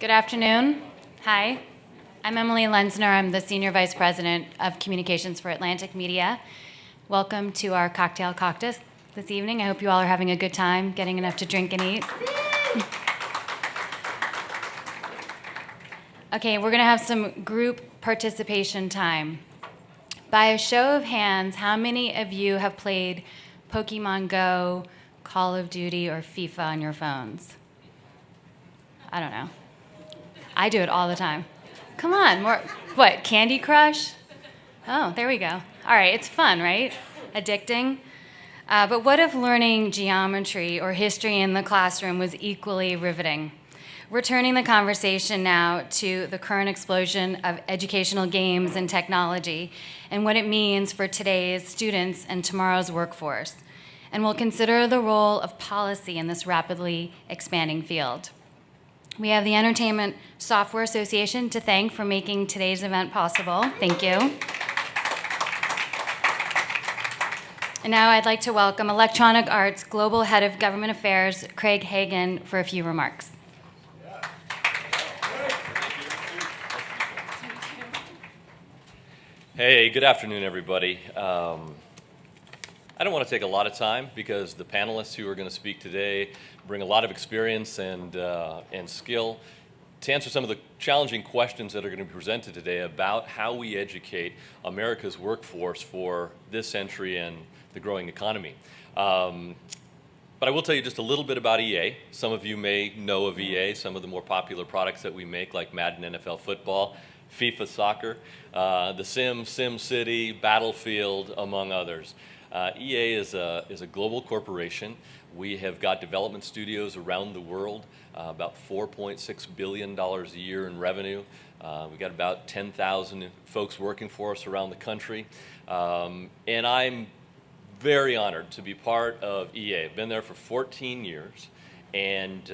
Good afternoon. Hi, I'm Emily Lenzner. I'm the Senior Vice President of Communications for Atlantic Media. Welcome to our cocktail caucus this evening. I hope you all are having a good time, getting enough to drink and eat. Okay, we're going to have some group participation time. By a show of hands, how many of you have played Pokémon Go, Call of Duty, or FIFA on your phones? I don't know. I do it all the time. Come on, more. What, Candy Crush? Oh, there we go. All right, it's fun, right? Addicting. But what if learning geometry or history in the classroom was equally riveting? We're turning the conversation now to the current explosion of educational games and technology and what it means for today's students and tomorrow's workforce. And we'll consider the role of policy in this rapidly expanding field. We have the Entertainment Software Association to thank for making today's event possible. Thank you. And now I'd like to welcome Electronic Arts Global Head of Government Affairs, Craig Hagan, for a few remarks. Hey, good afternoon, everybody. I don't want to take a lot of time because the panelists who are going to speak today bring a lot of experience and skill to answer some of the challenging questions that are going to be presented today about how we educate America's workforce for this century and the growing economy. But I will tell you just a little bit about EA. Some of you may know of EA, some of the more popular products that we make, like Madden NFL football, FIFA soccer, The Sims, SimCity, Battlefield, among others. EA is a global corporation. We have got development studios around the world, about $4.6 billion a year in revenue. We've got about 10,000 folks working for us around the country. And I'm very honored to be part of EA. I've been there for 14 years. And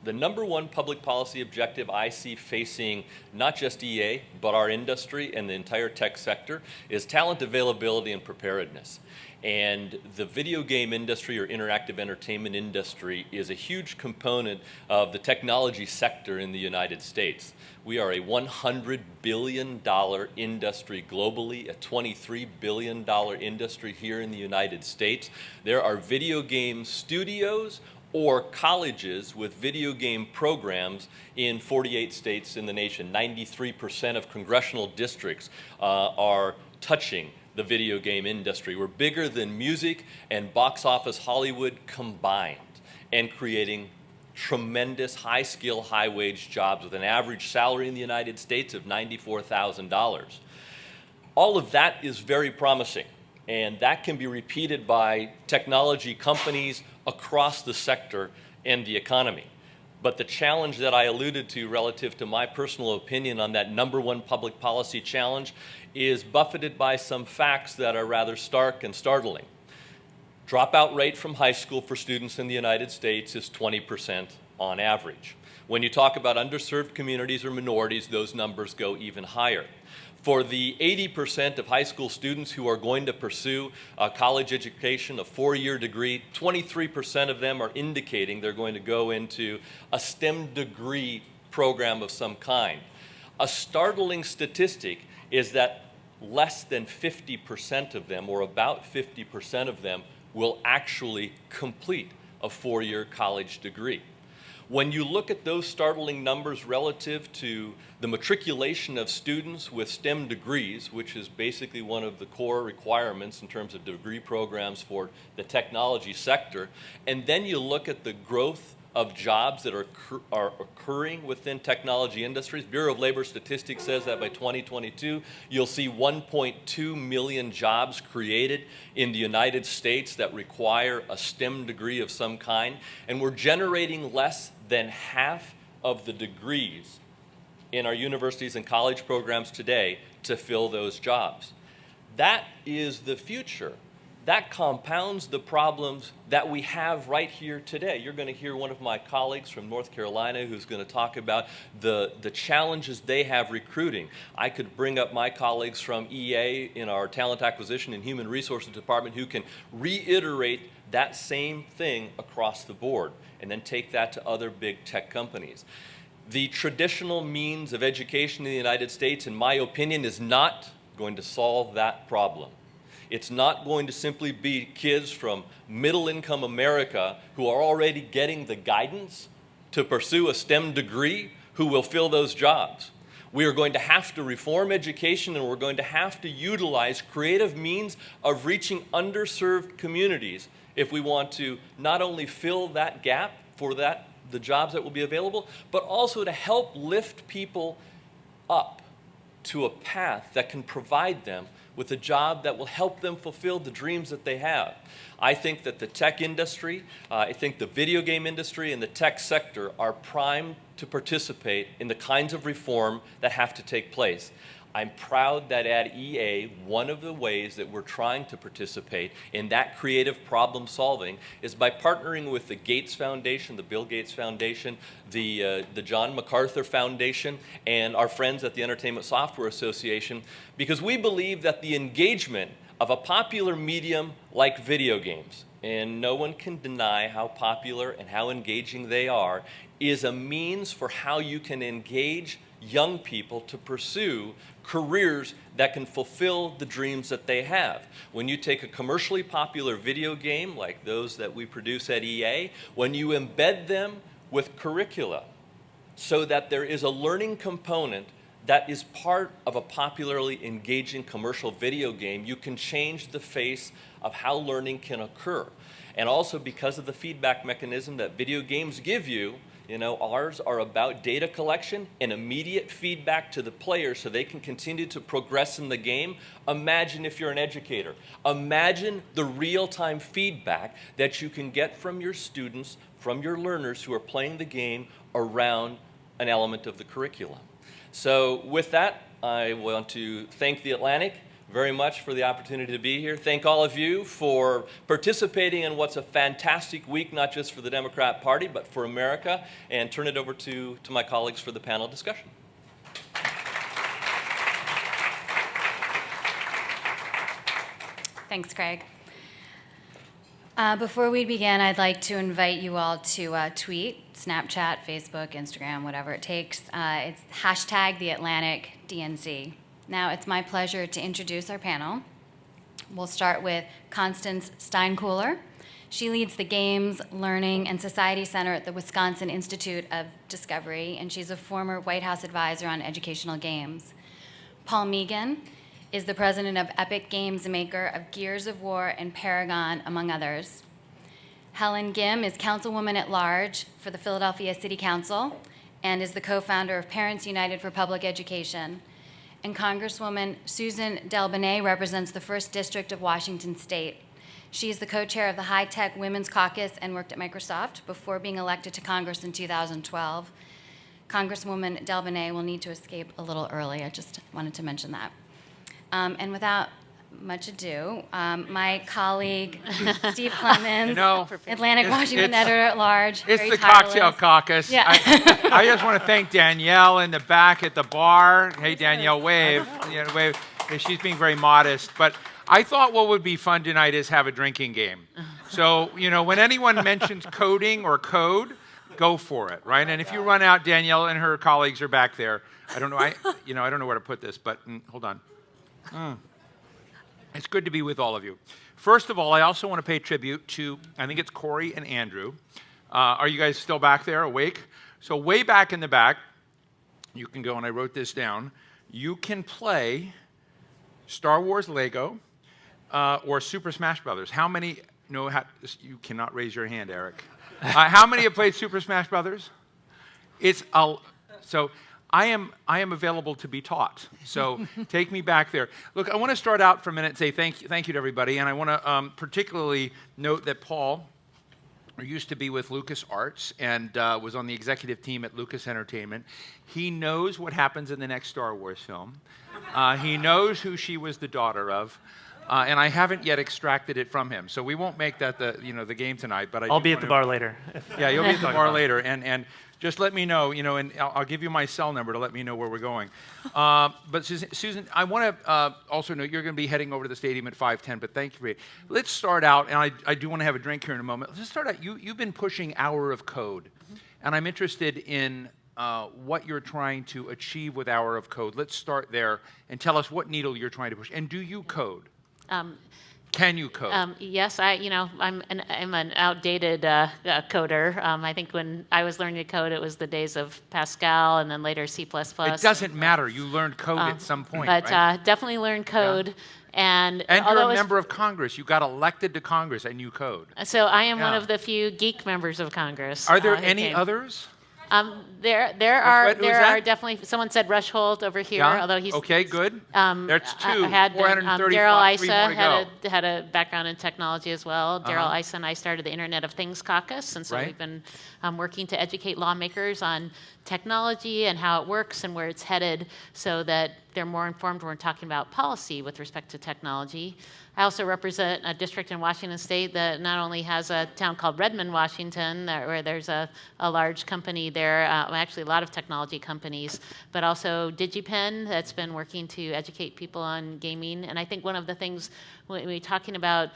the number one public policy objective I see facing not just EA, but our industry and the entire tech sector is talent availability and preparedness. And the video game industry or interactive entertainment industry is a huge component of the technology sector in the United States. We are a $100 billion industry globally, a $23 billion industry here in the United States. There are video game studios or colleges with video game programs in 48 states in the nation. 93% of congressional districts are touching the video game industry. We're bigger than music and box office Hollywood combined, and creating tremendous high-skill, high-wage jobs with an average salary in the United States of $94,000. All of that is very promising, and that can be repeated by technology companies across the sector and the economy. But the challenge that I alluded to relative to my personal opinion on that number one public policy challenge is buffeted by some facts that are rather stark and startling. Dropout rate from high school for students in the United States is 20% on average. When you talk about underserved communities or minorities, those numbers go even higher. For the 80% of high school students who are going to pursue a college education, a four-year degree, 23% of them are indicating they're going to go into a STEM degree program of some kind. A startling statistic is that less than 50% of them, or about 50% of them, will actually complete a four-year college degree. When you look at those startling numbers relative to the matriculation of students with STEM degrees, which is basically one of the core requirements in terms of degree programs for the technology sector, and then you look at the growth of jobs that are occurring within technology industries. Bureau of Labor Statistics says that by 2022, you'll see 1.2 million jobs created in the United States that require a STEM degree of some kind, and we're generating less than half of the degrees in our universities and college programs today to fill those jobs. That is the future. That compounds the problems that we have right here today. You're going to hear one of my colleagues from North Carolina who's going to talk about the challenges they have recruiting. I could bring up my colleagues from EA in our Talent Acquisition and Human Resources Department who can reiterate that same thing across the board and then take that to other big tech companies. The traditional means of education in the United States, in my opinion, is not going to solve that problem. It's not going to simply be kids from middle-income America who are already getting the guidance to pursue a STEM degree who will fill those jobs. We are going to have to reform education, and we're going to have to utilize creative means of reaching underserved communities if we want to not only fill that gap for the jobs that will be available, but also to help lift people up to a path that can provide them with a job that will help them fulfill the dreams that they have. I think that the tech industry, I think the video game industry and the tech sector are primed to participate in the kinds of reform that have to take place. I'm proud that at EA, one of the ways that we're trying to participate in that creative problem solving is by partnering with the Gates Foundation, the Bill Gates Foundation, the John MacArthur Foundation, and our friends at the Entertainment Software Association, because we believe that the engagement of a popular medium like video games, and no one can deny how popular and how engaging they are, is a means for how you can engage young people to pursue careers that can fulfill the dreams that they have. When you take a commercially popular video game like those that we produce at EA, when you embed them with curricula so that there is a learning component that is part of a popularly engaging commercial video game, you can change the face of how learning can occur. And also because of the feedback mechanism that video games give you, ours are about data collection and immediate feedback to the players so they can continue to progress in the game. Imagine if you're an educator. Imagine the real-time feedback that you can get from your students, from your learners who are playing the game around an element of the curriculum. So with that, I want to thank The Atlantic very much for the opportunity to be here. Thank all of you for participating in what's a fantastic week, not just for the Democrat Party, but for America, and turn it over to my colleagues for the panel discussion. Thanks, Craig. Before we begin, I'd like to invite you all to tweet, Snapchat, Facebook, Instagram, whatever it takes. It's hashtag The Atlantic DNC. Now, it's my pleasure to introduce our panel. We'll start with Constance Steinkuhler. She leads the Games, Learning, and Society Center at the Wisconsin Institute of Discovery, and she's a former White House advisor on educational games. Paul Megan is the president of Epic Games, maker of Gears of War and Paragon, among others. Helen Gim is councilwoman at large for the Philadelphia City Council and is the co-founder of Parents United for Public Education. And Congresswoman Susan DelBene represents the 1st District of Washington State. She is the co-chair of the High Tech Women's Caucus and worked at Microsoft before being elected to Congress in 2012. Congresswoman DelBene will need to escape a little early. I just wanted to mention that. And without much ado, my colleague Steve Clemens, Atlantic Washington editor-at-large. It's the Cocktail Caucus. Yeah. I just want to thank Danielle in the back at the bar. Hey, Danielle, wave. Wave. She's being very modest. But I thought what would be fun tonight is have a drinking game. So, when anyone mentions coding or code, go for it, right? And if you run out, Danielle and her colleagues are back there. I don't know. I don't know where to put this, but hold on. It's good to be with all of you. First of all, I also want to pay tribute to, I think it's Corey and Andrew. Are you guys still back there, awake? So way back in the back, you can go, and I wrote this down, you can play Star Wars Lego or Super Smash Brothers. How many know how, you cannot raise your hand, Eric. How many have played Super Smash Brothers? So I am available to be taught. So take me back there. Look, I want to start out for a minute and say thank you to everybody. And I want to particularly note that Paul used to be with LucasArts and was on the executive team at Lucas Entertainment. He knows what happens in the next Star Wars film. He knows who she was the daughter of. And I haven't yet extracted it from him. So we won't make that the game tonight. But I'll be at the bar later. Yeah, you'll be at the bar later. And just let me know, and I'll give you my cell number to let me know where we're going. But Susan, I want to also note you're going to be heading over to the stadium at 5:10, but thank you for it. Let's start out, and I do want to have a drink here in a moment. Let's start out. You've been pushing Hour of Code, and I'm interested in what you're trying to achieve with Hour of Code. Let's start there and tell us what needle you're trying to push. And do you code? Can you code? Yes, I'm an outdated coder. I think when I was learning to code, it was the days of Pascal and then later C++. It doesn't matter. You learned code at some point, but right? definitely learned code. And you're a member of Congress. You got elected to Congress, and you code. So I am one of the few geek members of Congress. Are there any others? There are definitely. Someone said Rush Holt over here, although he's okay. Good. There's two. I had 435, Daryl three more to Issa had a background in technology as well. Daryl Issa and I started the Internet of Things Caucus, and so we've been working to educate lawmakers on technology and how it works and where it's headed, so that they're more informed when we're talking about policy with respect to technology. I also represent a district in Washington State that not only has a town called Redmond, Washington, where there's a large company there, actually a lot of technology companies, but also DigiPen that's been working to educate people on gaming. And I think one of the things when we're talking about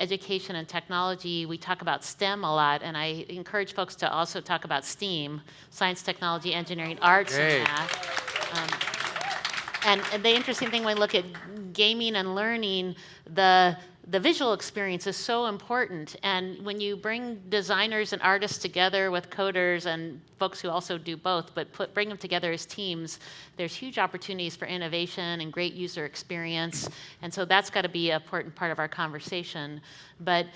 education and technology, we talk about STEM a lot, and I encourage folks to also talk about STEAM, science, technology, engineering, arts, and math. And the interesting thing when we look at gaming and learning, the visual experience is so important. And when you bring designers and artists together with coders and folks who also do both, but bring them together as teams, there's huge opportunities for innovation and great user experience. And so that's got to be an important part of our conversation. But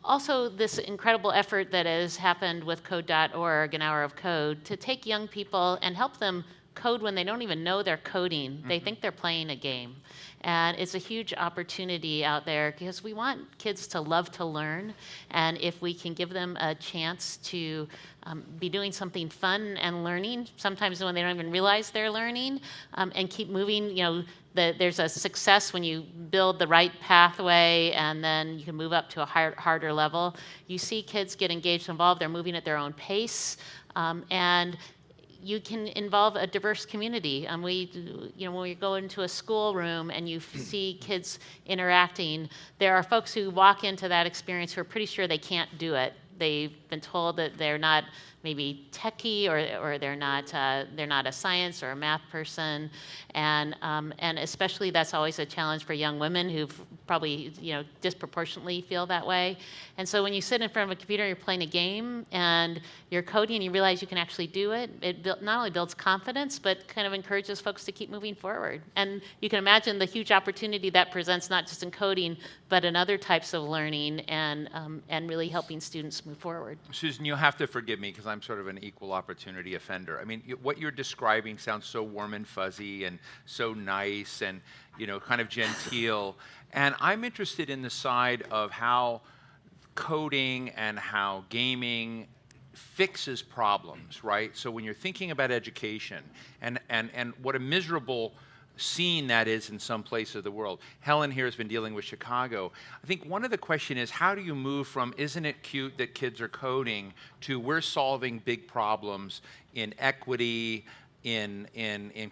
also this incredible effort that has happened with Code.org, an Hour of Code, to take young people and help them code when they don't even know they're coding. They think they're playing a game. And it's a huge opportunity out there because we want kids to love to learn. And if we can give them a chance to be doing something fun and learning, sometimes when they don't even realize they're learning, and keep moving, there's a success when you build the right pathway and then you can move up to a harder level. You see kids get engaged, involved, they're moving at their own pace. And you can involve a diverse community. When we go into a schoolroom and you see kids interacting, there are folks who walk into that experience who are pretty sure they can't do it. They've been told that they're not maybe techie or they're not a science or a math person, and especially that's always a challenge for young women who probably disproportionately feel that way. And so when you sit in front of a computer, you're playing a game and you're coding and you realize you can actually do it. It not only builds confidence but kind of encourages folks to keep moving forward. And you can imagine the huge opportunity that presents not just in coding but in other types of learning and really helping students move forward. Susan, you'll have to forgive me because I'm sort of an equal opportunity offender. I mean, what you're describing sounds so warm and fuzzy and so nice and, kind of genteel. And I'm interested in the side of how coding and how gaming fixes problems, right? So when you're thinking about education and what a miserable scene that is in some place of the world. Helen here has been dealing with Chicago. I think one of the question is, how do you move from isn't it cute that kids are coding to we're solving big problems in equity, in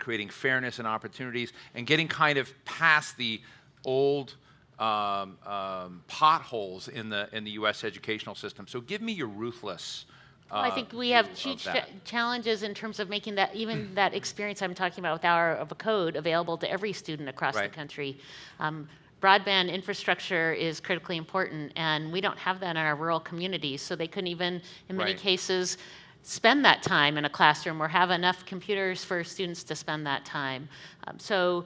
creating fairness and opportunities, and getting kind of past the old potholes in the U.S. educational system. So give me your ruthless well, I think we have huge challenges in terms of making that, even that experience I'm talking about with Hour of a Code, available to every student across the country. Broadband infrastructure is critically important, and we don't have that in our rural communities, so they couldn't even, in many cases, spend that time in a classroom or have enough computers for students to spend that time. So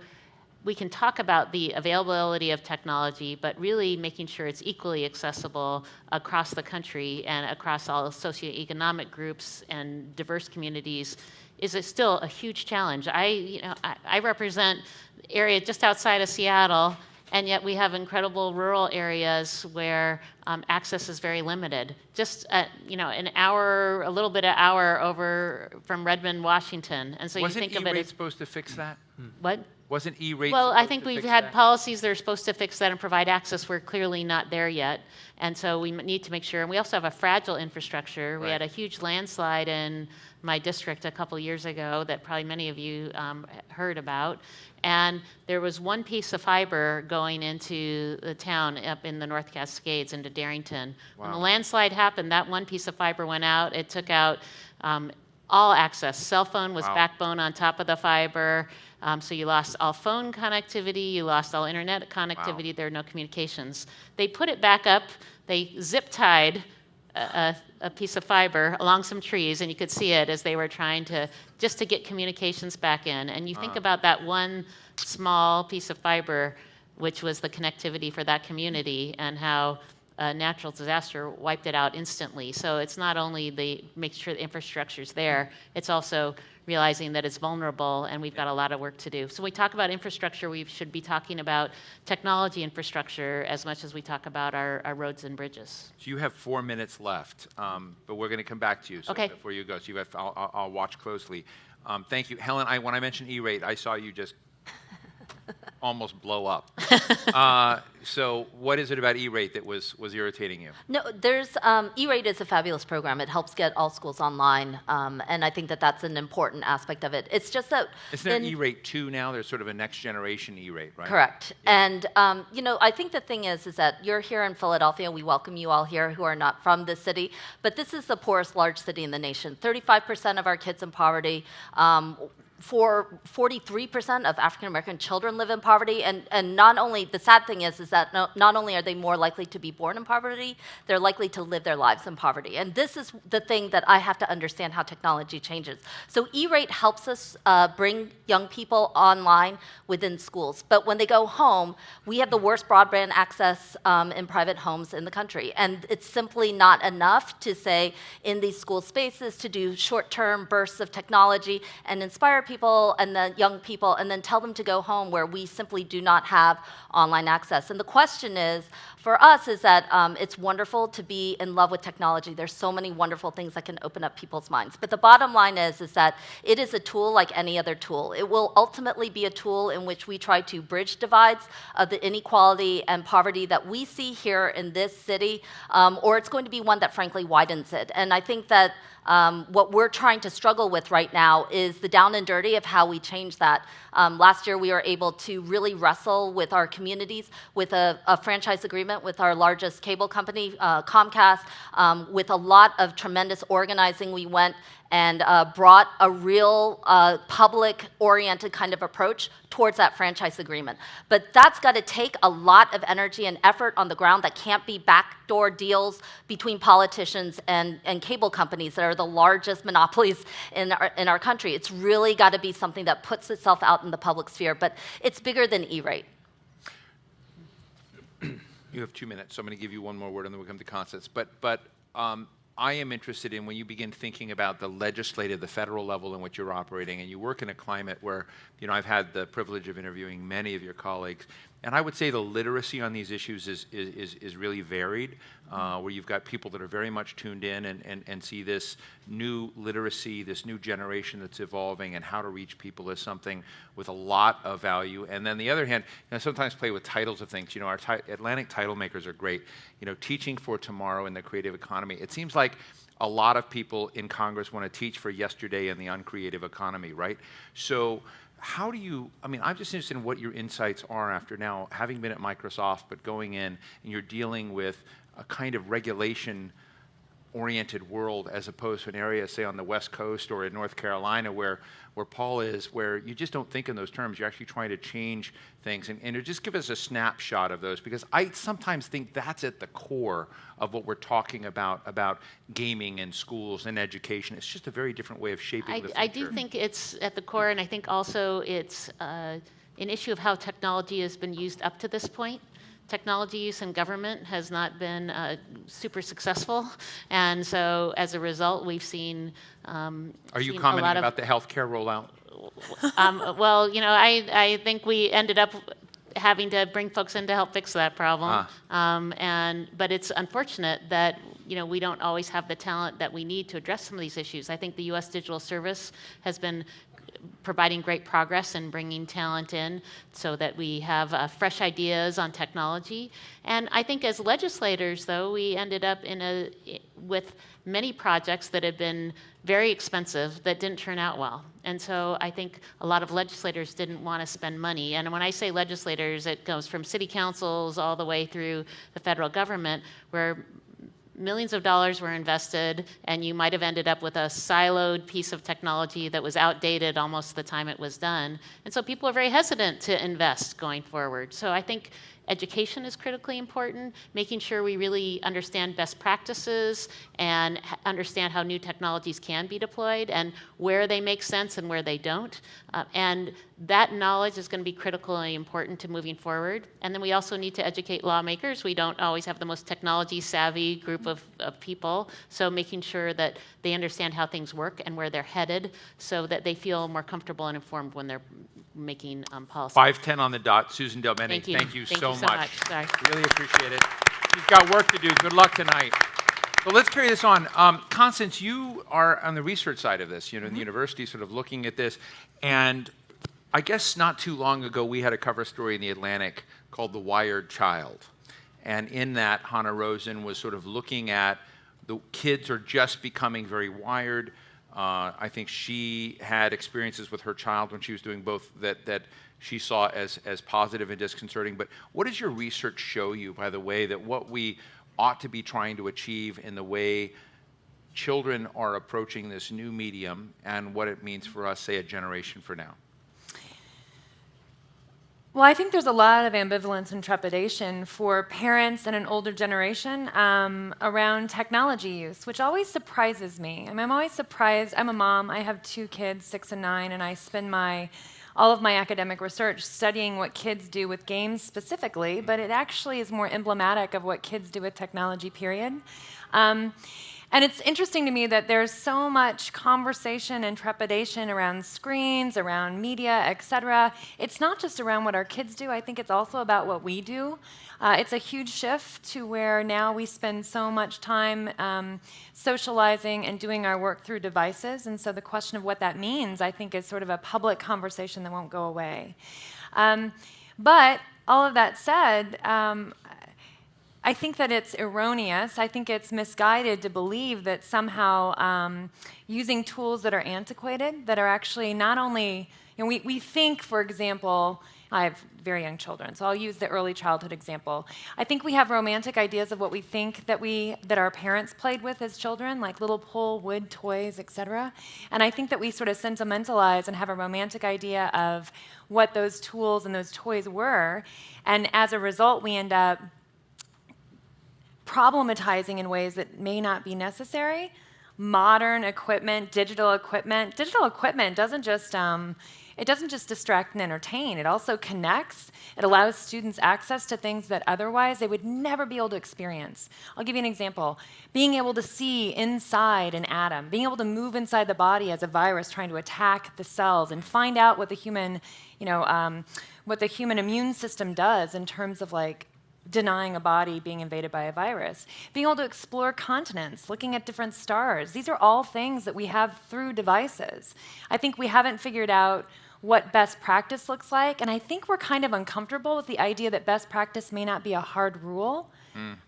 we can talk about the availability of technology, but really making sure it's equally accessible across the country and across all socioeconomic groups and diverse communities is still a huge challenge. I represent an area just outside of Seattle, and yet we have incredible rural areas where access is very limited. Just an hour, a little bit of hour over from Redmond, Washington, and so you think of it. Wasn't ERate supposed to fix that? What? Wasn't ERate Well, supposed I think to we've fix had that? policies that are supposed to fix that and provide access. We're clearly not there yet. And so we need to make sure. And we also have a fragile infrastructure. We had a huge landslide in my district a couple years ago that probably many of you heard about. And there was one piece of fiber going into the town up in the North Cascades into Darrington. When the landslide happened, that one piece of fiber went out. It took out all access. Cell phone was Wow. backbone on top of the fiber. So you lost all phone connectivity, you lost all internet connectivity, there are no communications. They put it back up, they zip tied a piece of fiber along some trees, and you could see it as they were trying to, just to get communications back in. And you think about that one small piece of fiber, which was the connectivity for that community, and how a natural disaster wiped it out instantly. So it's not only the make sure the infrastructure's there, it's also realizing that it's vulnerable, and we've got a lot of work to do. So when we talk about infrastructure, we should be talking about technology infrastructure as much as we talk about our roads and bridges. So you have 4 minutes left, but we're going to come back to you. So Okay. before you go, so you have, I'll watch closely. Thank you, Helen. When I mentioned ERate, I saw you just almost blow up. So what is it about ERate that was irritating you? No, there's ERate is a fabulous program. It helps get all schools online, and I think that that's an important aspect of it. It's just that Isn't there ERate 2 now? There's sort of a next generation ERate, right? correct. And you know, I think the thing is that you're here in Philadelphia. We welcome you all here who are not from this city, but this is the poorest large city in the nation. 35% of our kids in poverty. 43% of African American children live in poverty, and not only, the sad thing is that not only are they more likely to be born in poverty, they're likely to live their lives in poverty. And this is the thing that I have to understand how technology changes. So ERate helps us bring young people online within schools, but when they go home, we have the worst broadband access in private homes in the country, and it's simply not enough to say in these school spaces to do short-term bursts of technology and inspire people and the young people and then tell them to go home where we simply do not have online access. And the question is, for us, is that it's wonderful to be in love with technology. There's so many wonderful things that can open up people's minds. But the bottom line is that it is a tool like any other tool. It will ultimately be a tool in which we try to bridge divides of the inequality and poverty that we see here in this city, or it's going to be one that frankly widens it. And I think that what we're trying to struggle with right now is the down and dirty of how we change that. Last year, we were able to really wrestle with our communities with a franchise agreement with our largest cable company, Comcast. With a lot of tremendous organizing, we went and brought a real public-oriented kind of approach towards that franchise agreement. But that's got to take a lot of energy and effort on the ground. That can't be backdoor deals between politicians and cable companies that are the largest monopolies in our country. It's really got to be something that puts itself out in the public sphere, but it's bigger than ERate. You have 2 minutes, so I'm going to give you one more word and then we'll come to concepts. But I am interested in when you begin thinking about the legislative, the federal level in which you're operating, and you work in a climate where, you know, I've had the privilege of interviewing many of your colleagues, and I would say the literacy on these issues is really varied, where you've got people that are very much tuned in and see this new literacy, this new generation that's evolving, and how to reach people as something with a lot of value. And then the other hand, I sometimes play with titles of things. You know, our Atlantic title makers are great. You know, teaching for tomorrow in the creative economy. It seems like a lot of people in Congress want to teach for yesterday in the uncreative economy, right? So how do you, I mean, I'm just interested in what your insights are after now, having been at Microsoft, but going in and you're dealing with a kind of regulation-oriented world as opposed to an area, say, on the West Coast or in North Carolina where Paul is, where you just don't think in those terms. You're actually trying to change things. And just give us a snapshot of those, because I sometimes think that's at the core of what we're talking about gaming and schools and education. It's just a very different way of shaping the future. I do think it's at the core, and I think also it's an issue of how technology has been used up to this point. Technology use in government has not been super successful, and so as a result, we've seen. Are you commenting about the healthcare rollout? Well, you know, I think we ended up having to bring folks in to help fix that problem, but it's unfortunate that, you know, we don't always have the talent that we need to address some of these issues. I think the U.S. Digital Service has been providing great progress in bringing talent in so that we have fresh ideas on technology. And I think as legislators, though, we ended up with many projects that had been very expensive that didn't turn out well. And so I think a lot of legislators didn't want to spend money. And when I say legislators, it goes from city councils all the way through the federal government, where millions of dollars were invested, and you might have ended up with a siloed piece of technology that was outdated almost the time it was done. And so people are very hesitant to invest going forward. So I think education is critically important, making sure we really understand best practices and understand how new technologies can be deployed and where they make sense and where they don't. And that knowledge is going to be critically important to moving forward. And then we also need to educate lawmakers. We don't always have the most technology savvy group of people, so making sure that they understand how things work and where they're headed so that they feel more comfortable and informed when they're making policy. 5:10 on the dot. Susan Delmeni, Thank you. thank you Thank so you so much. much. Sorry. Really appreciate it. You've got work to do. Good luck tonight. So let's carry this on. Constance, you are on the research side of this, in the university, sort of looking at this. And I guess not too long ago, we had a cover story in the Atlantic called The Wired Child. And in that, Hannah Rosen was sort of looking at the kids are just becoming very wired. I think she had experiences with her child when she was doing both that she saw as positive and disconcerting. But what does your research show you, by the way, that what we ought to be trying to achieve in the way children are approaching this new medium and what it means for us, say, a generation from now? Well, I think there's a lot of ambivalence and trepidation for parents and an older generation around technology use, which always surprises me. I mean, I'm always surprised. I'm a mom. I have 2 kids, 6 and 9, and I spend all of my academic research studying what kids do with games specifically, but it actually is more emblematic of what kids do with technology, period. And it's interesting to me that there's so much conversation and trepidation around screens, around media, et cetera. It's not just around what our kids do. I think it's also about what we do. It's a huge shift to where now we spend so much time socializing and doing our work through devices. And so the question of what that means, I think, is sort of a public conversation that won't go away. But all of that said, I think that it's erroneous. I think it's misguided to believe that somehow using tools that are antiquated, that are actually not only, we think, for example, I have very young children, so I'll use the early childhood example. I think we have romantic ideas of what we think that our parents played with as children, like little pull wood toys, et cetera. And I think that we sort of sentimentalize and have a romantic idea of what those tools and those toys were. And as a result, we end up problematizing in ways that may not be necessary. Modern equipment, digital equipment doesn't just distract and entertain. It also connects. It allows students access to things that otherwise they would never be able to experience. I'll give you an example. Being able to see inside an atom, being able to move inside the body as a virus trying to attack the cells and find out what the human immune system does in terms of denying a body being invaded by a virus. Being able to explore continents, looking at different stars. These are all things that we have through devices. I think we haven't figured out what best practice looks like, and I think we're kind of uncomfortable with the idea that best practice may not be a hard rule,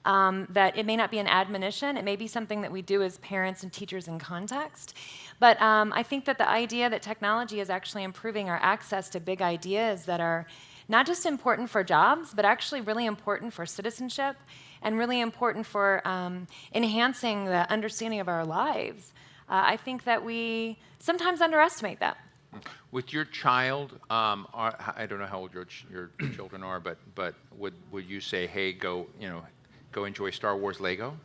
that it may not be an admonition. It may be something that we do as parents and teachers in context. But I think that the idea that technology is actually improving our access to big ideas that are not just important for jobs, but actually really important for citizenship and really important for enhancing the understanding of our lives. I think that we sometimes underestimate that. With your child, I don't know how old your children are, but would you say, hey, go enjoy Star Wars Lego?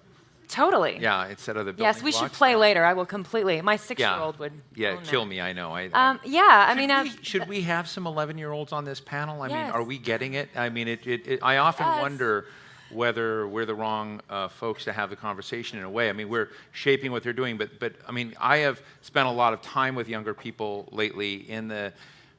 Totally. Yeah, instead of the building Yes, we should blocks? play later. I will completely. My 6-year-old would. Yeah, own kill that. me. I know. Should we have some 11-year-olds on this panel? I mean, Yes. are we getting it? I mean, I often Yes. wonder whether we're the wrong folks to have the conversation in a way. I mean, we're shaping what they're doing, but I mean, I have spent a lot of time with younger people lately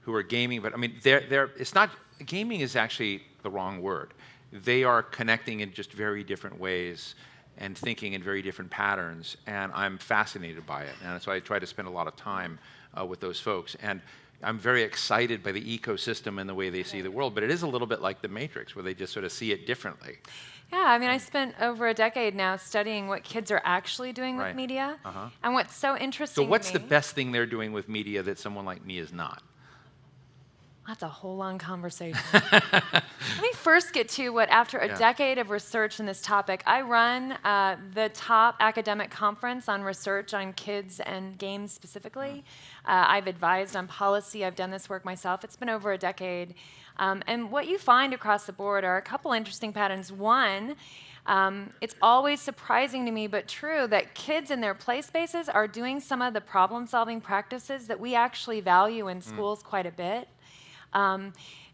who are gaming. But I mean, it's not gaming is actually the wrong word. They are connecting in just very different ways and thinking in very different patterns, and I'm fascinated by it. And so I try to spend a lot of time with those folks. And I'm very excited by the ecosystem and the way they see the world, but it is a little bit like the Matrix, where they just sort of see it differently. Yeah, I mean, I spent over a decade now studying what kids are actually doing with Right. media. Uh-huh. And what's so interesting So what's to the me, best thing they're doing with media that someone like me is not? That's a whole long conversation. Let me first get to what, after a decade of research in this topic, I run the top academic conference on research on kids and games specifically. I've advised on policy. I've done this work myself. It's been over a decade. And what you find across the board are a couple interesting patterns. One, it's always surprising to me, but true, that kids in their play spaces are doing some of the problem-solving practices that we actually value in schools quite a bit.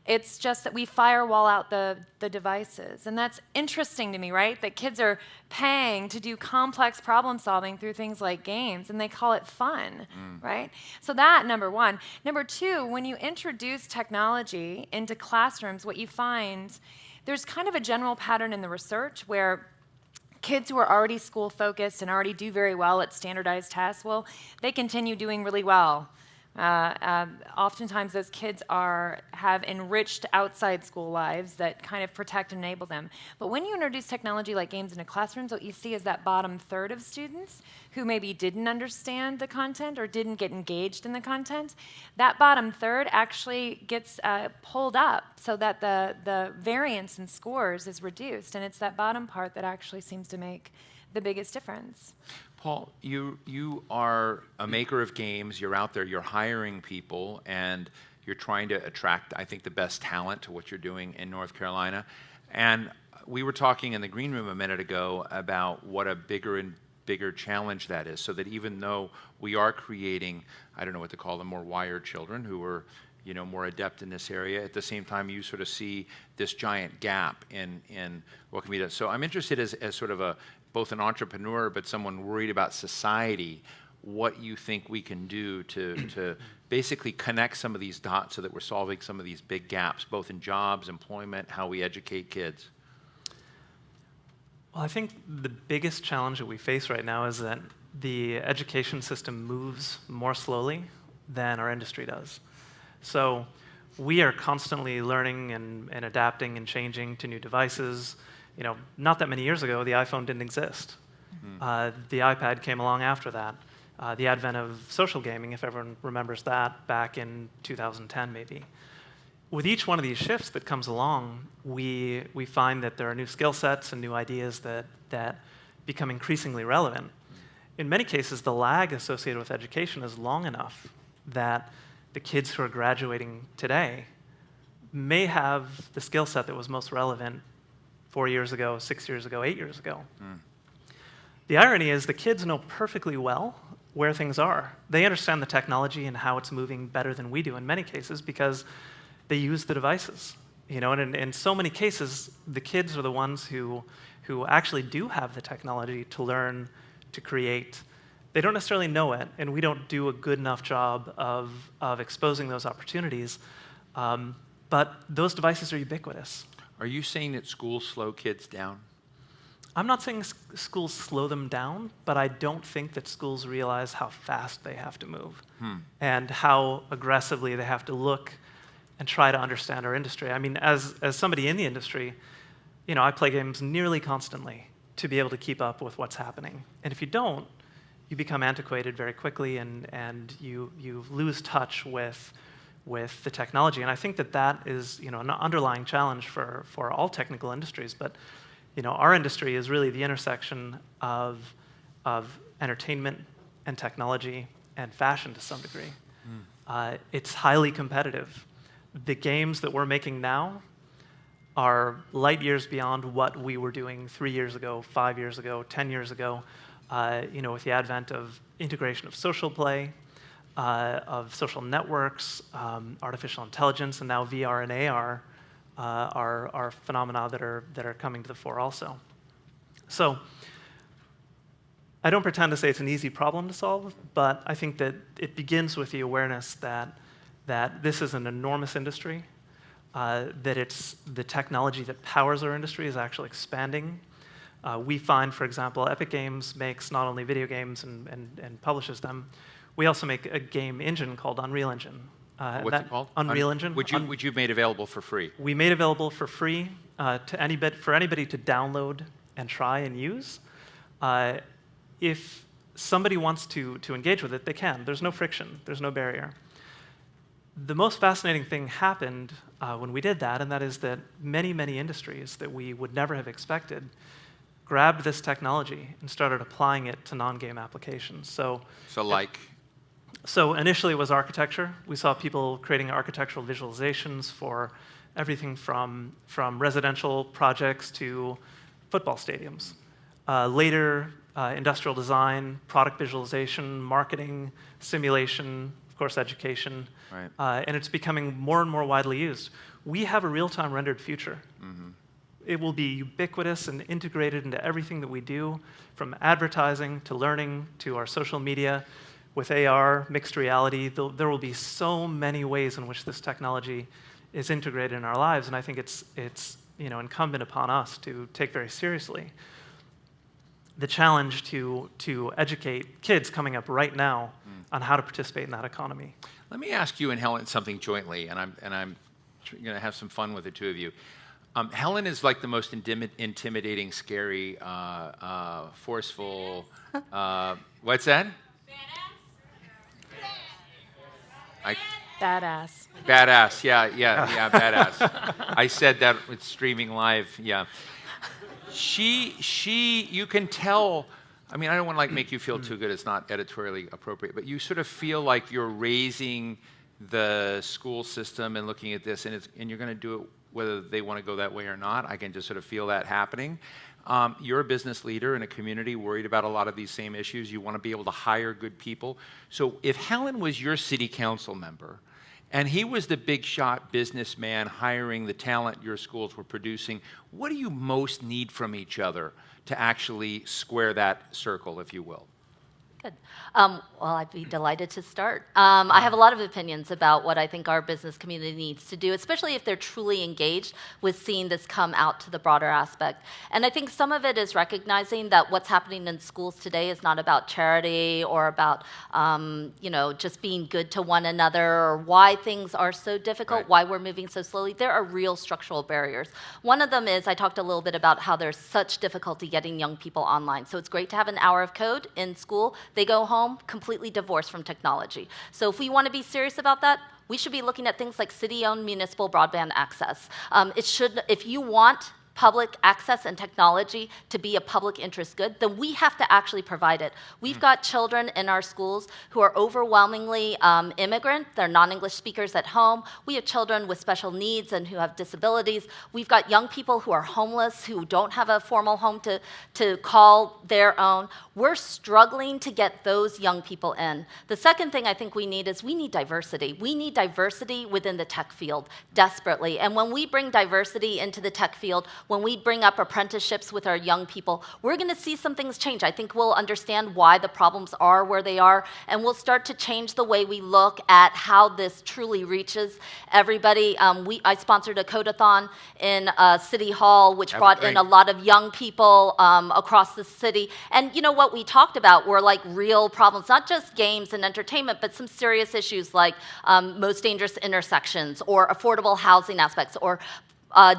It's just that we firewall out the devices. And that's interesting to me, right? That kids are paying to do complex problem solving through things like games, and they call it fun, right? So that, number one. Number two, when you introduce technology into classrooms, what you find, there's kind of a general pattern in the research where kids who are already school focused and already do very well at standardized tests, well, they continue doing really well. Oftentimes those kids have enriched outside school lives that kind of protect and enable them. But when you introduce technology like games into classrooms, what you see is that bottom third of students who maybe didn't understand the content or didn't get engaged in the content, that bottom third actually gets pulled up so that the variance in scores is reduced. And it's that bottom part that actually seems to make the biggest difference. Paul, you are a maker of games. You're out there. You're hiring people, and you're trying to attract, I think, the best talent to what you're doing in North Carolina. And we were talking in the green room a minute ago about what a bigger and bigger challenge that is, so that even though we are creating, I don't know what to call them, more wired children who are, you know, more adept in this area, at the same time you sort of see this giant gap in what can be done. So I'm interested as sort of both an entrepreneur but someone worried about society, what you think we can do to basically connect some of these dots so that we're solving some of these big gaps, both in jobs, employment, how we educate kids. Well, I think the biggest challenge that we face right now is that the education system moves more slowly than our industry does. So we are constantly learning and adapting and changing to new devices. You know, not that many years ago, the iPhone didn't exist. The iPad came along after that. The advent of social gaming, if everyone remembers that, back in 2010 maybe. With each one of these shifts that comes along, we find that there are new skill sets and new ideas that become increasingly relevant. In many cases, the lag associated with education is long enough that the kids who are graduating today may have the skill set that was most relevant 4 years ago, 6 years ago, 8 years ago. The irony is the kids know perfectly well where things are. They understand the technology and how it's moving better than we do in many cases because they use the devices. You know, and in so many cases, the kids are the ones who actually do have the technology to learn, to create. They don't necessarily know it, and we don't do a good enough job of exposing those opportunities. But those devices are ubiquitous. Are you saying that schools slow kids down? I'm not saying schools slow them down, but I don't think that schools realize how fast they have to move and how aggressively they have to look and try to understand our industry. I mean, as somebody in the industry, you know, I play games nearly constantly to be able to keep up with what's happening. And if you don't, you become antiquated very quickly and you lose touch with the technology. And I think that is, you know, an underlying challenge for all technical industries. But, you know, our industry is really the intersection of entertainment and technology and fashion to some degree. It's highly competitive. The games that we're making now are light years beyond what we were doing 3 years ago, 5 years ago, 10 years ago. You know, with the advent of integration of social play, of social networks, artificial intelligence, and now VR and AR are phenomena that are coming to the fore also. So I don't pretend to say it's an easy problem to solve, but I think that it begins with the awareness that this is an enormous industry, that it's the technology that powers our industry is actually expanding. We find, for example, Epic Games makes not only video games and publishes them, we also make a game engine called Unreal Engine. What's it called? Unreal Engine. Which you've made available for free. We made available for free for anybody to download and try and use. If somebody wants to engage with it, they can. There's no friction. There's no barrier. the most fascinating thing happened when we did that, and that is that many, many industries that we would never have expected grabbed this technology and started applying it to non-game applications. So initially it was architecture. We saw people creating architectural visualizations for everything from residential projects to football stadiums. Later, industrial design, product visualization, marketing, simulation, of course, education. Right. And it's becoming more and more widely used. We have a real-time rendered future. Mm-hmm. It will be ubiquitous and integrated into everything that we do, from advertising to learning to our social media. With AR, mixed reality, there will be so many ways in which this technology is integrated in our lives, and I think it's incumbent upon us to take very seriously the challenge to educate kids coming up right now on how to participate in that economy. Let me ask you and Helen something jointly, and I'm going to have some fun with the two of you. Helen is like the most intimidating, scary, forceful. What's that? Badass. Badass, yeah, badass. I said that with streaming live, yeah. You can tell, I mean, I don't want to make you feel too good, it's not editorially appropriate, but you sort of feel like you're raising the school system and looking at this, and you're going to do it whether they want to go that way or not. I can just sort of feel that happening. You're a business leader in a community worried about a lot of these same issues. You want to be able to hire good people. So if Helen was your city council member, and he was the big shot businessman hiring the talent your schools were producing, what do you most need from each other to actually square that circle, if you will? Good. Well, I'd be delighted to start. I have a lot of opinions about what I think our business community needs to do, especially if they're truly engaged with seeing this come out to the broader aspect. And I think some of it is recognizing that what's happening in schools today is not about charity or about, just being good to one another, or why things are so difficult, why we're moving so slowly. There are real structural barriers. One of them is, I talked a little bit about how there's such difficulty getting young people online. So it's great to have an hour of code in school. They go home completely divorced from technology. So if we want to be serious about that, we should be looking at things like city-owned municipal broadband access. If you want public access and technology to be a public interest good, then we have to actually provide it. We've got children in our schools who are overwhelmingly immigrant. They're non-English speakers at home. We have children with special needs and who have disabilities. We've got young people who are homeless, who don't have a formal home to call their own. We're struggling to get those young people in. The second thing I think we need is we need diversity. We need diversity within the tech field desperately. And when we bring diversity into the tech field, when we bring up apprenticeships with our young people, we're going to see some things change. I think we'll understand why the problems are where they are, and we'll start to change the way we look at how this truly reaches everybody. I sponsored a Codeathon in City Hall, which brought in a lot of young people across the city. And you know what we talked about were like real problems, not just games and entertainment, but some serious issues like most dangerous intersections or affordable housing aspects or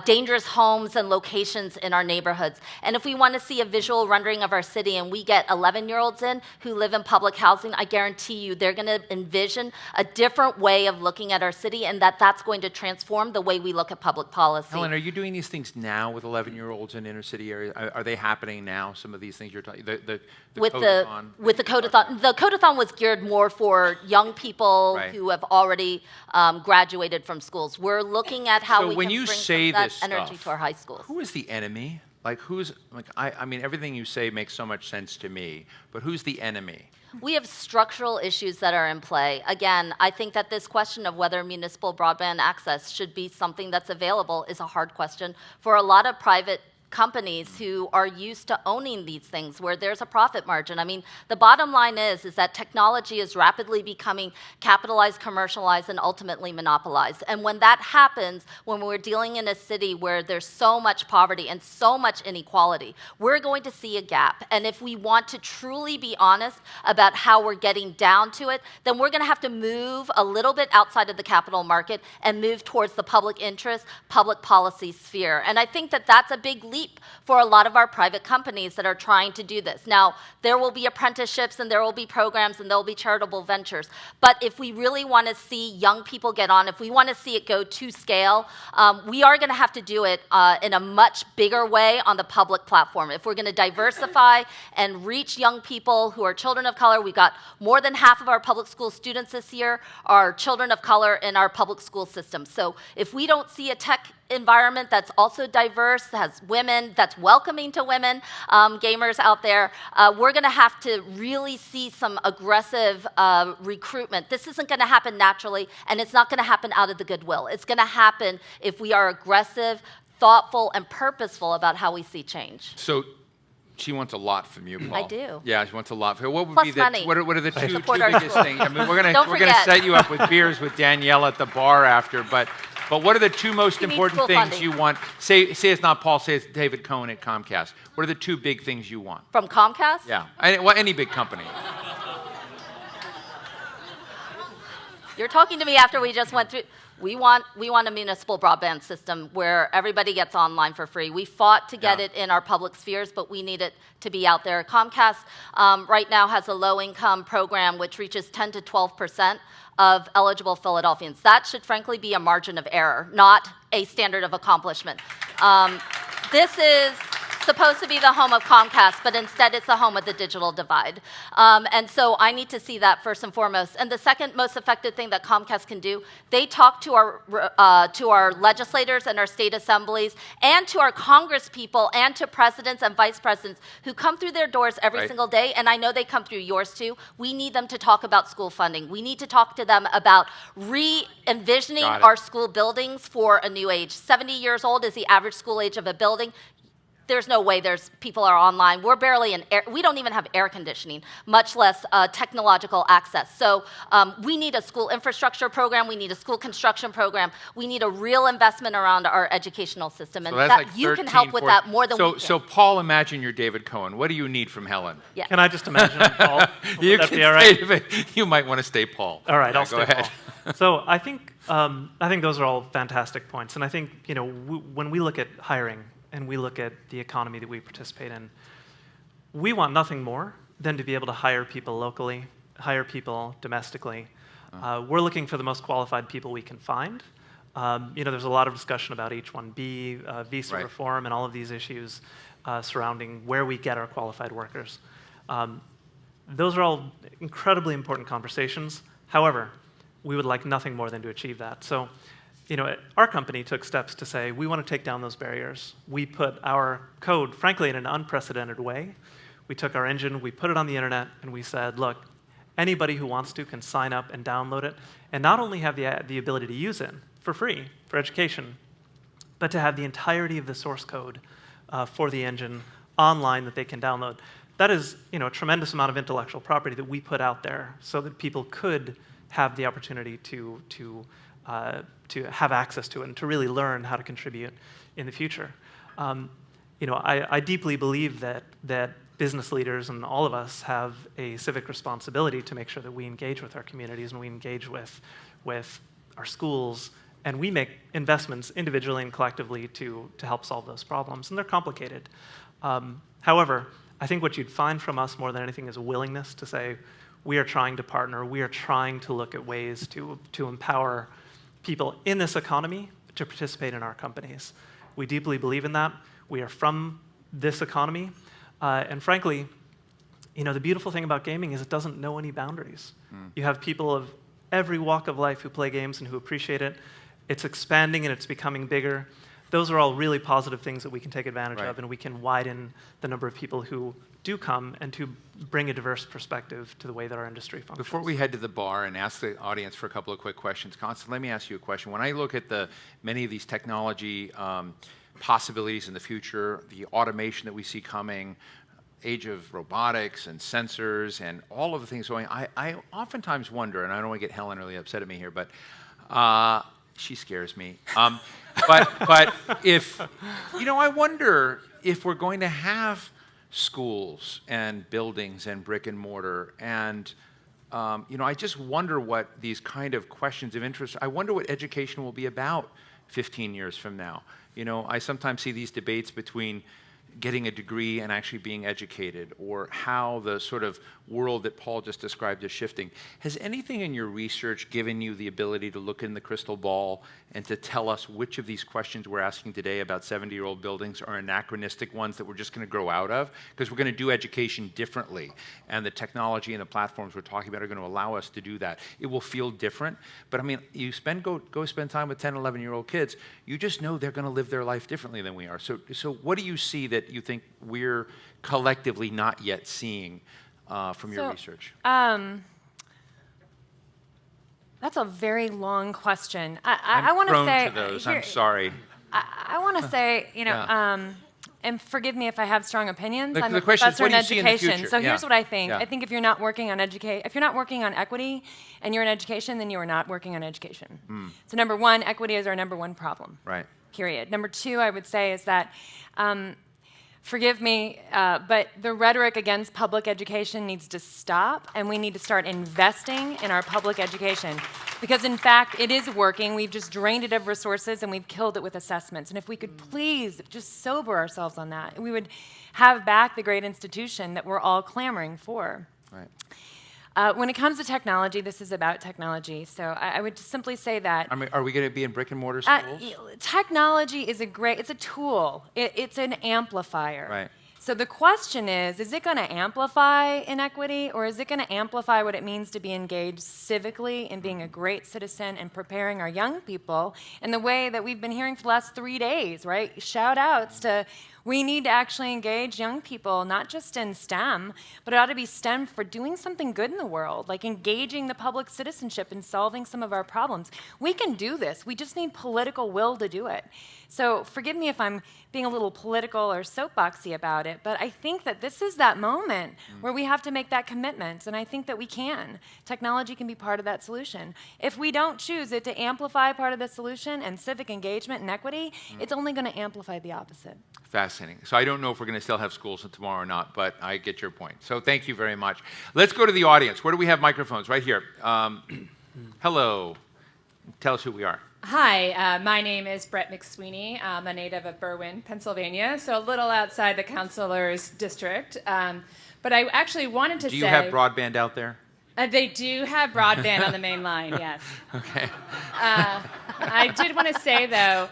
dangerous homes and locations in our neighborhoods. And if we want to see a visual rendering of our city and we get 11-year-olds in who live in public housing, I guarantee you they're going to envision a different way of looking at our city, and that's going to transform the way we look at public policy. Helen, are you doing these things now with 11-year-olds in inner city areas? Are they happening now, some of these things you're talking about? With the Codeathon. The Codeathon was geared more for young people who have already graduated from schools. We're looking at how we can bring some of that energy to our high schools. Who is the enemy? I mean, everything you say makes so much sense to me, but who's the enemy? We have structural issues that are in play. Again, I think that this question of whether municipal broadband access should be something that's available is a hard question for a lot of private companies who are used to owning these things where there's a profit margin. I mean, the bottom line is that technology is rapidly becoming capitalized, commercialized, and ultimately monopolized. And when that happens, when we're dealing in a city where there's so much poverty and so much inequality, we're going to see a gap. And if we want to truly be honest about how we're getting down to it, then we're going to have to move a little bit outside of the capital market and move towards the public interest, public policy sphere. And I think that that's a big leap leap for a lot of our private companies that are trying to do this. Now, there will be apprenticeships and there will be programs and there will be charitable ventures. But if we really want to see young people get on, if we want to see it go to scale, we are going to have to do it in a much bigger way on the public platform. If we're going to diversify and reach young people who are children of color, we've got more than half of our public school students this year are children of color in our public school system. So if we don't see a tech environment that's also diverse, has women, that's welcoming to women, gamers out there, we're going to have to really see some aggressive recruitment. This isn't going to happen naturally, and it's not going to happen out of the goodwill. It's going to happen if we are aggressive, thoughtful, and purposeful about how we see change. So she wants a lot from you, Paul. I do. Yeah, she wants a lot. What would Plus be the money. what are the two Support our biggest school. things? I mean, we're Don't gonna forget. set you up with beers with Danielle at the bar after, but what are the two most She needs important school things funding. you want? Say it's not Paul. Say it's David Cohen at Comcast. What are the two big things you want? From Comcast? Yeah, any big company. You're talking to me after we just went through. We want a municipal broadband system where everybody gets online for free. We fought to get it in our public spheres, but we need it to be out there. Comcast right now has a low-income program which reaches 10 to 12% of eligible Philadelphians. That should frankly be a margin of error, not a standard of accomplishment. This is supposed to be the home of Comcast, but instead it's the home of the digital divide. And so I need to see that first and foremost. And the second most effective thing that Comcast can do, they talk to our legislators and our state assemblies and to our Congress people and to presidents and vice presidents who come through their doors every single day, and I know they come through yours too. We need them to talk about school funding. We need to talk to them about re-envisioning our school buildings for a new age. 70 years old is the average school age of a building. There's no way people are online. We're barely in air. We don't even have air conditioning, much less technological access. So we need a school infrastructure program. We need a school construction program. We need a real investment around our educational system. And So that's like you can 13, help with 14. that more than we can. So Paul, imagine you're David Cohen. What do you need from Helen? Yeah. Can I just imagine, Paul? You Would that can be all right? stay, you might want to stay Paul. All right, Yeah, I'll go stay ahead. Paul. So I think those are all fantastic points, and I think when we look at hiring and we look at the economy that we participate in, we want nothing more than to be able to hire people locally, hire people domestically. We're looking for the most qualified people we can find. There's a lot of discussion about H-1B, visa reform, and all of these issues surrounding where we get our qualified workers. Those are all incredibly important conversations. However, we would like nothing more than to achieve that. So, our company took steps to say, we want to take down those barriers. We put our code, frankly, in an unprecedented way. We took our engine, we put it on the internet, and we said, look, anybody who wants to can sign up and download it, and not only have the ability to use it for free, for education, but to have the entirety of the source code for the engine online that they can download. That is, a tremendous amount of intellectual property that we put out there so that people could have the opportunity to have access to it and to really learn how to contribute in the future. I deeply believe that business leaders and all of us have a civic responsibility to make sure that we engage with our communities and we engage with our schools, and we make investments individually and collectively to help solve those problems, and they're complicated. However, I think what you'd find from us more than anything is a willingness to say, we are trying to partner, we are trying to look at ways to empower people in this economy to participate in our companies. We deeply believe in that. We are from this economy. And frankly, the beautiful thing about gaming is it doesn't know any boundaries. You have people of every walk of life who play games and who appreciate it. It's expanding and it's becoming bigger. Those are all really positive things that we can take advantage of, and we can widen the number of people who do come and to bring a diverse perspective to the way that our industry functions. Before we head to the bar and ask the audience for a couple of quick questions, Constance, let me ask you a question. When I look at many of these technology possibilities in the future, the automation that we see coming, age of robotics and sensors and all of the things going, I oftentimes wonder, and I don't want to get Helen really upset at me here, but she scares me. But if, I wonder if we're going to have schools and buildings and brick and mortar, and I just wonder what these kind of questions of interest, I wonder what education will be about 15 years from now? You know, I sometimes see these debates between getting a degree and actually being educated, or how the sort of world that Paul just described is shifting. Has anything in your research given you the ability to look in the crystal ball and to tell us which of these questions we're asking today about 70-year-old buildings are anachronistic ones that we're just going to grow out of? Because we're going to do education differently, and the technology and the platforms we're talking about are going to allow us to do that. It will feel different, but I mean, you go spend time with 10, 11-year-old kids, you just know they're going to live their life differently than we are. So what do you see that you think we're collectively not yet seeing from your research? That's a very long question. I want to say, to those. I'm sorry. I want to say, you know, and forgive me if I have strong opinions. I'm a question is, professor what in do you see in the education. future? So here's what I think. Yeah. I think if you're not working on if you're not working on equity and you're in education, then you are not working on education. So number one, equity is our number one problem. Right. Period. Number two, I would say, is that forgive me, but the rhetoric against public education needs to stop, and we need to start investing in our public education. Because in fact, it is working. We've just drained it of resources, and we've killed it with assessments. And if we could please just sober ourselves on that, we would have back the great institution that we're all clamoring for. Right. When it comes to technology, this is about technology. So I would just simply say that. I mean, are we going to be in brick and mortar schools? Technology is it's a tool. It's an amplifier. Right. So the question is it going to amplify inequity, or is it going to amplify what it means to be engaged civically in being a great citizen and preparing our young people in the way that we've been hearing for the last 3 days, right? Shout outs to, we need to actually engage young people, not just in STEM, but it ought to be STEM for doing something good in the world, like engaging the public citizenship and solving some of our problems. We can do this. We just need political will to do it. So forgive me if I'm being a little political or soapboxy about it, but I think that this is that moment where we have to make that commitment, and I think that we can. Technology can be part of that solution. If we don't choose it to amplify part of the solution and civic engagement and equity, it's only going to amplify the opposite. Fascinating. So I don't know if we're going to still have schools tomorrow or not, but I get your point. So thank you very much. Let's go to the audience. Where do we have microphones? Right here. Hello. Tell us who we are. Hi, my name is Brett McSweeney. I'm a native of Berwyn, Pennsylvania, so a little outside the councilor's district. But I actually wanted to say... Do you have broadband out there? They do have broadband on the main line, yes. Okay. I did want to say, though,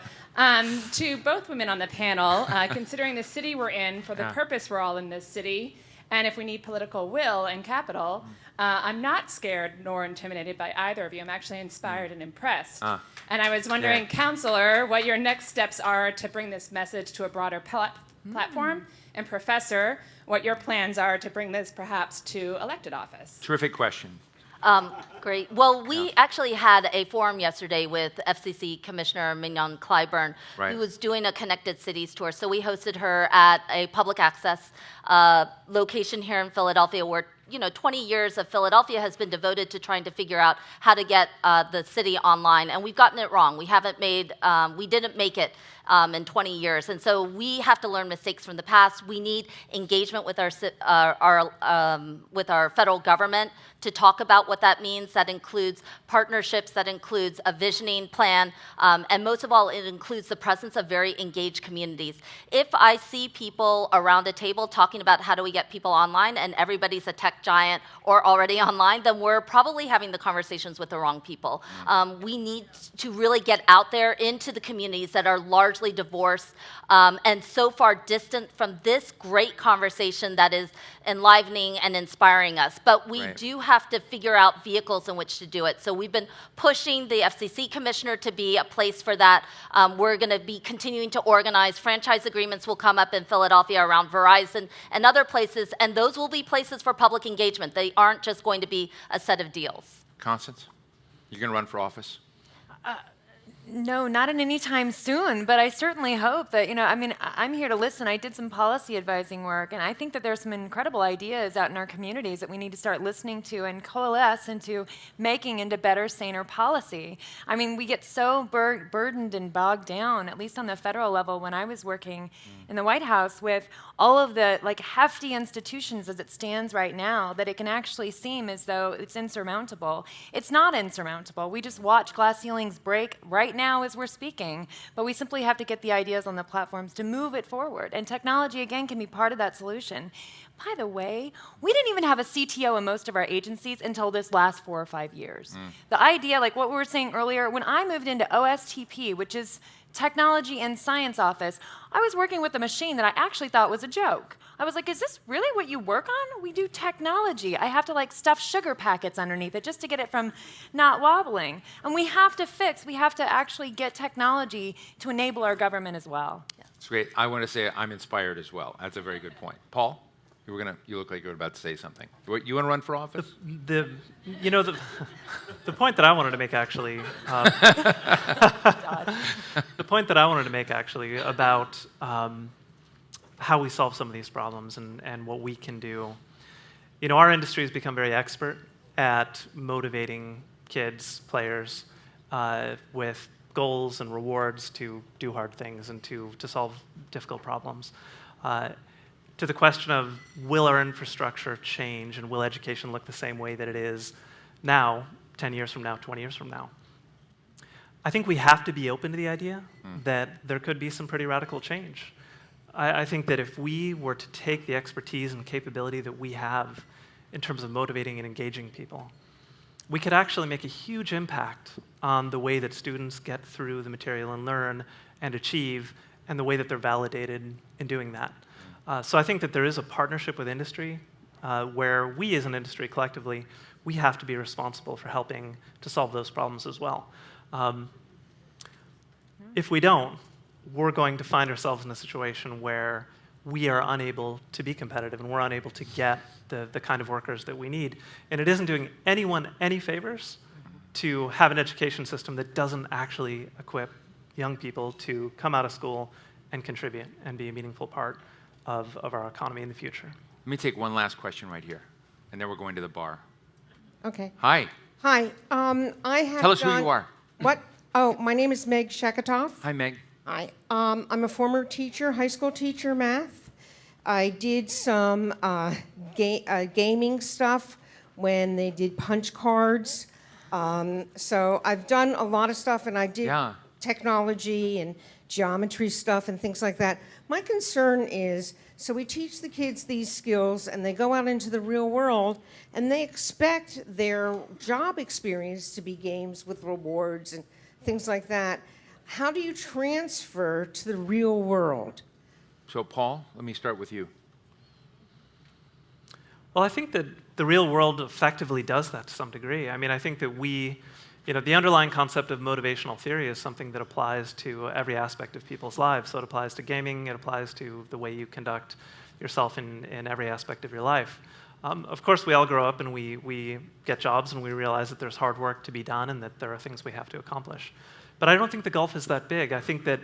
to both women on the panel, considering the city we're in, for the purpose we're all in this city, and if we need political will and capital, I'm not scared nor intimidated by either of you. I'm actually inspired and impressed. And I was wondering, Counselor, what your next steps are to bring this message to a broader platform, and Professor, what your plans are to bring this perhaps to elected office. Terrific question. Great. Well, we actually had a forum yesterday with FCC Commissioner Mignon Clyburn, who was doing a Connected Cities tour. So we hosted her at a public access location here in Philadelphia, where 20 years of Philadelphia has been devoted to trying to figure out how to get the city online, and we've gotten it wrong. We didn't make it in 20 years, and so we have to learn mistakes from the past. We need engagement with our federal government to talk about what that means. That includes partnerships, that includes a visioning plan, and most of all, it includes the presence of very engaged communities. If I see people around a table talking about how do we get people online, and everybody's a tech giant or already online, then we're probably having the conversations with the wrong people. We need to really get out there into the communities that are largely divorced and so far distant from this great conversation that is enlivening and inspiring us. But we do have to figure out vehicles in which to do it. So we've been pushing the FCC commissioner to be a place for that. We're going to be continuing to organize. Franchise agreements will come up in Philadelphia around Verizon and other places, and those will be places for public engagement. They aren't just going to be a set of deals. Constance, you're going to run for office? No, not in any time soon, but I certainly hope that, I'm here to listen. I did some policy advising work, and I think that there's some incredible ideas out in our communities that we need to start listening to and coalesce into making into better, saner policy. I mean, we get so burdened and bogged down, at least on the federal level when I was working in the White House, with all of the hefty institutions as it stands right now, that it can actually seem as though it's insurmountable. It's not insurmountable. We just watch glass ceilings break right now as we're speaking, but we simply have to get the ideas on the platforms to move it forward. And technology, again, can be part of that solution. By the way, we didn't even have a CTO in most of our agencies until this last 4 or 5 years. The idea, like what we were saying earlier, when I moved into OSTP, which is Technology and Science Office, I was working with a machine that I actually thought was a joke. I was like, is this really what you work on? We do technology. I have to like stuff sugar packets underneath it just to get it from not wobbling. And we have to actually get technology to enable our government as well. It's great. I want to say I'm inspired as well. That's a very good point. Paul, you look like you were about to say something. You want to run for office? The point that I wanted to make actually, the point that I wanted to make actually about how we solve some of these problems and what we can do. Our industry has become very expert at motivating kids, players, with goals and rewards to do hard things and to solve difficult problems. To the question of will our infrastructure change and will education look the same way that it is now, 10 years from now, 20 years from now? I think we have to be open to the idea that there could be some pretty radical change. I think that if we were to take the expertise and capability that we have in terms of motivating and engaging people, we could actually make a huge impact on the way that students get through the material and learn and achieve, and the way that they're validated in doing that. So I think that there is a partnership with industry where we as an industry collectively, we have to be responsible for helping to solve those problems as well. If we don't, we're going to find ourselves in a situation where we are unable to be competitive and we're unable to get the kind of workers that we need. And it isn't doing anyone any favors to have an education system that doesn't actually equip young people to come out of school and contribute and be a meaningful part of our economy in the future. Let me take one last question right here, and then we're going to the bar. Okay. Hi. Hi. I have. Tell us who you are. What? Oh, my name is Meg Sheketoff. Hi, Meg. Hi. I'm a former teacher, high school teacher, math. I did some gaming stuff when they did punch cards. So I've done a lot of stuff, and I did technology and geometry stuff and things like that. My concern is, so we teach the kids these skills, and they go out into the real world, and they expect their job experience to be games with rewards and things like that. How do you transfer to the real world? So, Paul, let me start with you. Well, I think that the real world effectively does that to some degree. I mean, I think that the underlying concept of motivational theory is something that applies to every aspect of people's lives. So it applies to gaming, it applies to the way you conduct yourself in every aspect of your life. Of course, we all grow up and we get jobs and we realize that there's hard work to be done and that there are things we have to accomplish. But I don't think the gulf is that big. I think that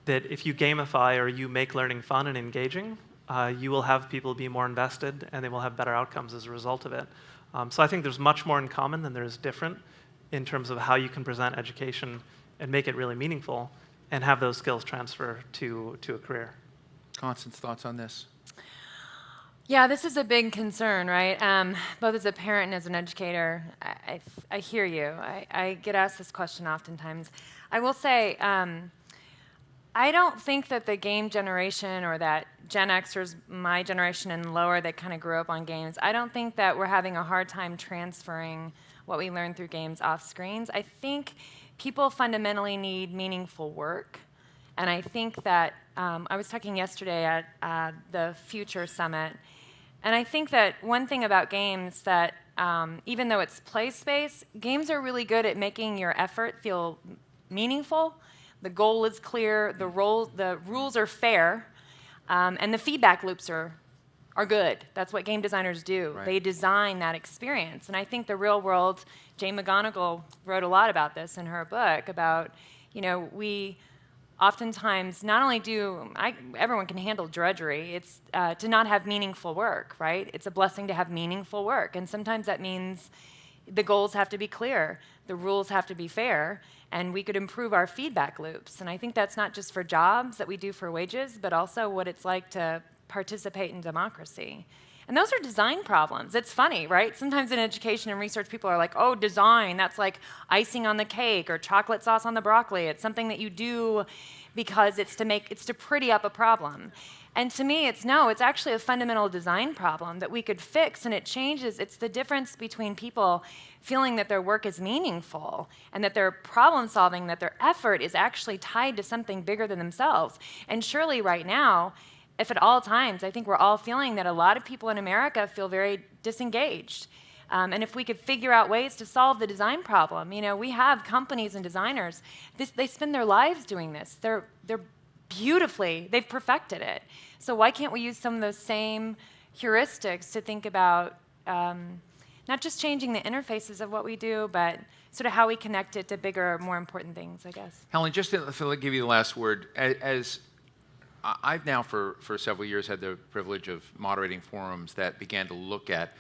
if you gamify or you make learning fun and engaging, you will have people be more invested and they will have better outcomes as a result of it. So I think there's much more in common than there is different in terms of how you can present education and make it really meaningful and have those skills transfer to a career. Constance, thoughts on this? Yeah, this is a big concern, right? Both as a parent and as an educator, I hear you. I get asked this question oftentimes. I will say, I don't think that the game generation or that Gen Xers, my generation and lower, that kind of grew up on games, I don't think that we're having a hard time transferring what we learn through games off screens. I think people fundamentally need meaningful work. And I think that, I was talking yesterday at the Future Summit, and I think that one thing about games that, even though it's play space, games are really good at making your effort feel meaningful. The goal is clear, the rules are fair, and the feedback loops are good. That's what game designers do. Right. They design that experience. And I think the real world, Jane McGonigal wrote a lot about this in her book, about, we oftentimes not only everyone can handle drudgery, it's to not have meaningful work, right? It's a blessing to have meaningful work. And sometimes that means the goals have to be clear, the rules have to be fair, and we could improve our feedback loops. And I think that's not just for jobs that we do for wages, but also what it's like to participate in democracy. And those are design problems. It's funny, right? Sometimes in education and research, people are like, oh, design, that's like icing on the cake or chocolate sauce on the broccoli. It's something that you do because it's to pretty up a problem. And to me, it's actually a fundamental design problem that we could fix, and it changes. It's the difference between people feeling that their work is meaningful and that their problem solving, that their effort is actually tied to something bigger than themselves. And surely right now, if at all times, I think we're all feeling that a lot of people in America feel very disengaged. And if we could figure out ways to solve the design problem, we have companies and designers, they spend their lives doing this. They're they've perfected it. So why can't we use some of those same heuristics to think about not just changing the interfaces of what we do, but sort of how we connect it to bigger, more important things, I guess. Helen, just to give you the last word, as I've now for several years had the privilege of moderating forums that began to look at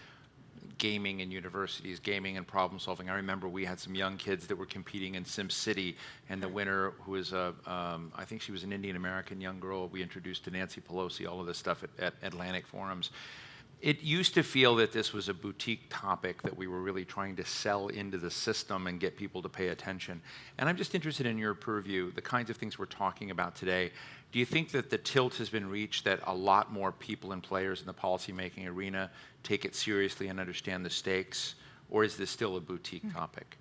gaming in universities, gaming and problem solving. I remember we had some young kids that were competing in SimCity, and the winner, who was I think she was an Indian American young girl, we introduced to Nancy Pelosi, all of this stuff at Atlantic Forums. It used to feel that this was a boutique topic that we were really trying to sell into the system and get people to pay attention. And I'm just interested in your purview, the kinds of things we're talking about today. Do you think that the tilt has been reached, that a lot more people and players in the policymaking arena take it seriously and understand the stakes, or is this still a boutique topic?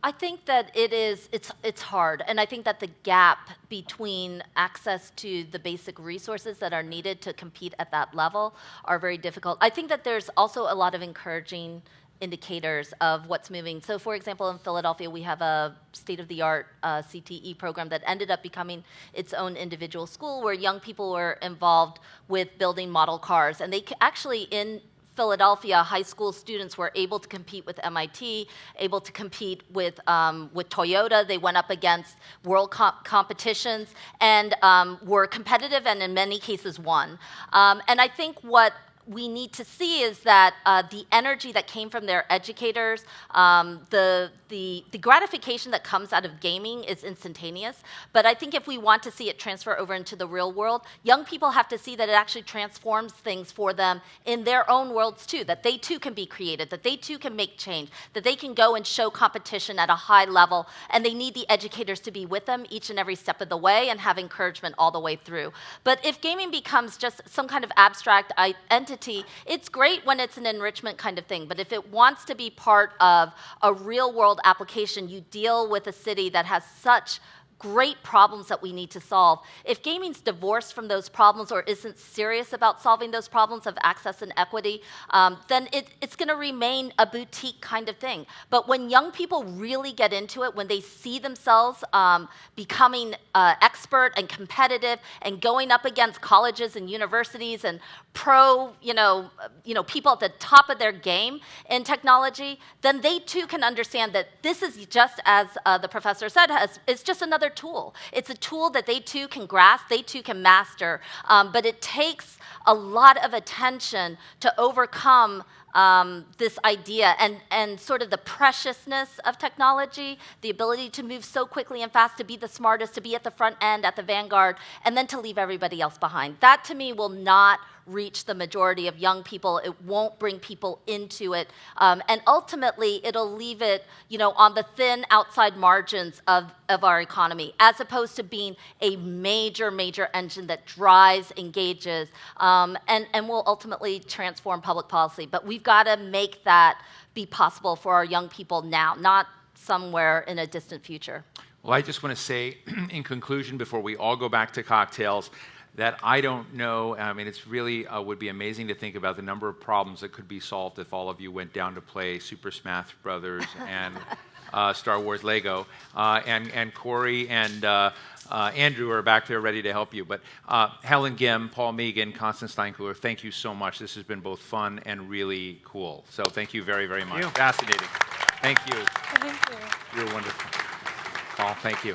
I think that it's hard, and I think that the gap between access to the basic resources that are needed to compete at that level are very difficult. I think that there's also a lot of encouraging indicators of what's moving. So for example, in Philadelphia, we have a state-of-the-art CTE program that ended up becoming its own individual school where young people were involved with building model cars. And they actually, in Philadelphia, high school students were able to compete with MIT, able to compete with Toyota. They went up against world competitions and were competitive and in many cases won. And I think what we need to see is that the energy that came from their educators, the gratification that comes out of gaming is instantaneous. But I think if we want to see it transfer over into the real world, young people have to see that it actually transforms things for them in their own worlds too, that they too can be creative, that they too can make change, that they can go and show competition at a high level, and they need the educators to be with them each and every step of the way and have encouragement all the way through. But if gaming becomes just some kind of abstract entity, it's great when it's an enrichment kind of thing, but if it wants to be part of a real-world application, you deal with a city that has such great problems that we need to solve. If gaming's divorced from those problems or isn't serious about solving those problems of access and equity, then it's going to remain a boutique kind of thing. But when young people really get into it, when they see themselves becoming expert and competitive and going up against colleges and universities and people at the top of their game in technology, then they too can understand that this is just, as the professor said, it's just another tool. It's a tool that they too can grasp, they too can master, but it takes a lot of attention to overcome this idea and sort of the preciousness of technology, the ability to move so quickly and fast, to be the smartest, to be at the front end, at the vanguard, and then to leave everybody else behind. That to me will not reach the majority of young people. It won't bring people into it. And ultimately, it'll leave it on the thin outside margins of our economy, as opposed to being a major, major engine that drives, engages, and will ultimately transform public policy. But we've got to make that be possible for our young people now, not somewhere in a distant future. Well, I just want to say, in conclusion, before we all go back to cocktails, that I don't know. I mean, it's really would be amazing to think about the number of problems that could be solved if all of you went down to play Super Smash Brothers and Star Wars Lego. And Corey and Andrew are back there ready to help you. But Helen Gim, Paul Megan, Constance Steinkühler, thank you so much. This has been both fun and really cool. So thank you very, very much. Fascinating. Thank you. Thank you. You're wonderful. Paul, thank you.